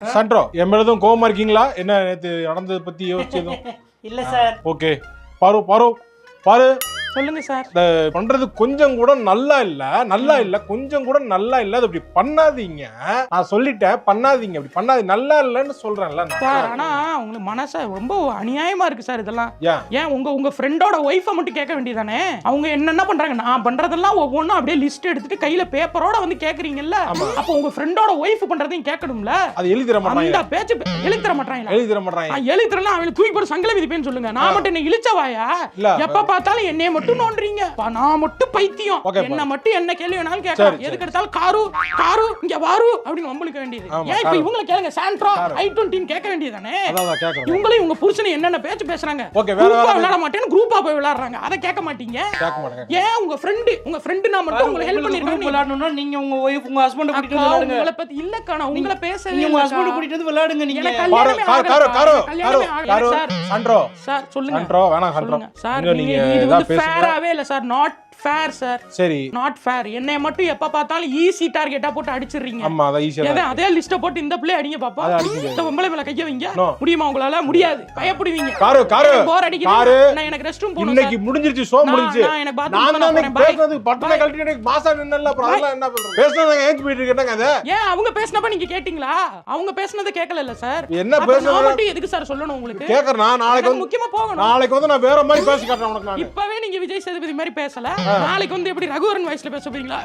சண்ட்ரோ என் மேல எதுவும் கோவமா இருக்கீங்களா? என்ன நேத்து நடந்ததை பத்தி யோசிச்சதும்? இல்ல சார். ஓகே பாரு பாரு பாரு, சொல்லுங்க சார். பண்றது கொஞ்சம் கூட நல்லா இல்ல கொஞ்சம் கூட நல்லா இல்ல. அது அப்படி பண்ணாதீங்க, நான் சொல்லிட்டேன் பண்ணாதீங்க, அப்படி பண்ணாதீங்க, நல்லா இல்லன்னு சொல்றேன்ல சார். ஆனா உங்களுக்கு மனச ரொம்ப அநியாயமா இருக்கு சார் இதெல்லாம். ஏன் ஏன் உங்க ஃப்ரெண்டோட ஒய்ஃபை மட்டும் கேட்க வேண்டியதானே? அவங்க என்னென்ன பண்றாங்க, நான் பண்றதெல்லாம் ஒவ்வொன்றும் அப்படியே லிஸ்ட் எடுத்துட்டு கையில பேப்பரோட வந்து கேக்குறீங்கல்ல, அப்ப உங்க ஃப்ரெண்டோட ஒய்ஃப் பண்றதையும் கேட்கணும்ல. அது எழுதி தர மாட்டாங்க. அந்த பேச்சு எழுதி தர மாட்டாங்களா? எழுதி தர மாட்டாங்க. எழுதி தரலாம். அவங்களுக்கு தூக்கி போட்டு சங்கல விதிப்பேன்னு சொல்லுங்க. நான் மட்டும் என்ன இழிச்சவாயா? எப்ப பார்த்தாலும் என்னைய மட்டும் நோன்றீங்க. நான் மட்டும் பைத்தியம். என்ன மட்டும் என்ன கேள்வி வேணாலும் கேட்கலாம். எதுக்கு எடுத்தாலும் காரு காரு இங்க வாரு அப்படின்னு வம்பளுக்க வேண்டியது. ஏன் இப்ப இவங்கள கேளுங்க, சாண்ட்ரோ i20 கேட்க வேண்டியதானே? இவங்களே உங்க புருஷனை என்னென்ன பேச்சு பேசுறாங்க. குரூப்பா விளையாட மாட்டேன்னு குரூப்பா போய் விளையாடுறாங்க. அதை கேட்க மாட்டீங்க. ஏன் உங்க ஃப்ரெண்ட் நான் மட்டும் உங்களுக்கு ஹெல்ப் பண்ணிருக்கேன் விளையாடணும்னா நீங்க உங்க ஒய்ஃப் உங்க ஹஸ்பண்ட் கூட்டிட்டு வந்து விளையாடுங்க. உங்களை பத்தி இல்ல காணா, உங்களை பேசவே நீங்க உங்க ஹஸ்பண்ட் கூட்டிட்டு வந்து விளையாடுங்க. நீங்க சண்ட்ரோ சார் சொல்லுங்க. சண்ட்ரோ வேணாம் சண்ட்ரோ சார், நீங்க இது வந்து ஃபேராவே இல்ல சார். Not fair sir. சரி நாட் ஃபேர். என்னைய மட்டும் எப்ப பார்த்தாலும் ஈஸி டார்கெட்டா போட்டு அடிச்சிடுறீங்க. ஆமா அத ஈஸியா அதே லிஸ்ட போட்டு இந்த பிள்ளை அடிங்க பாப்பா. இந்த பொம்பளை மேல கைய வைங்க. முடியுமா உங்களால? முடியாது. பயப்படுவீங்க. காரு காரு போர் அடிக்குது. நான் எனக்கு ரெஸ்ட் ரூம் போணும். இன்னைக்கு முடிஞ்சிருச்சு, ஷோ முடிஞ்சிருச்சு. நான் எனக்கு பாத்ரூம் போறேன். பேசுறது பட்டனை கழட்டி எனக்கு மாசா நின்னல்ல, அப்புறம் அதெல்லாம் என்ன பண்றது? பேசுறது ஏஞ்சி போயிட்டு இருக்கேன் அது. ஏன் அவங்க பேசினப்ப நீங்க கேட்டிங்களா? அவங்க பேசினதை கேட்கல இல்ல சார். என்ன பேசுறது? நான் மட்டும் எதுக்கு சார் சொல்லணும் உங்களுக்கு? கேக்குறேன். நாளைக்கு வந்து முக்கியமா போகணும். நாளைக்கு வந்து நான் வேற மாதிரி பேசி காட்டுறேன் உனக்கு. நான் இப்பவே நீங்க விஜய் சேதுபதி மாதிரி பேசல. நாளைக்கு வந்து எப்படி ரகுவரன் வாய்ஸ்ல பேச போறீங்களா?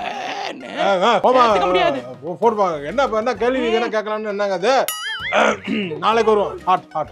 முடியாது. என்ன கேள்வி என்ன கேட்கலாம்னு என்னங்க அது? நாளைக்கு வருவோம். Hot hot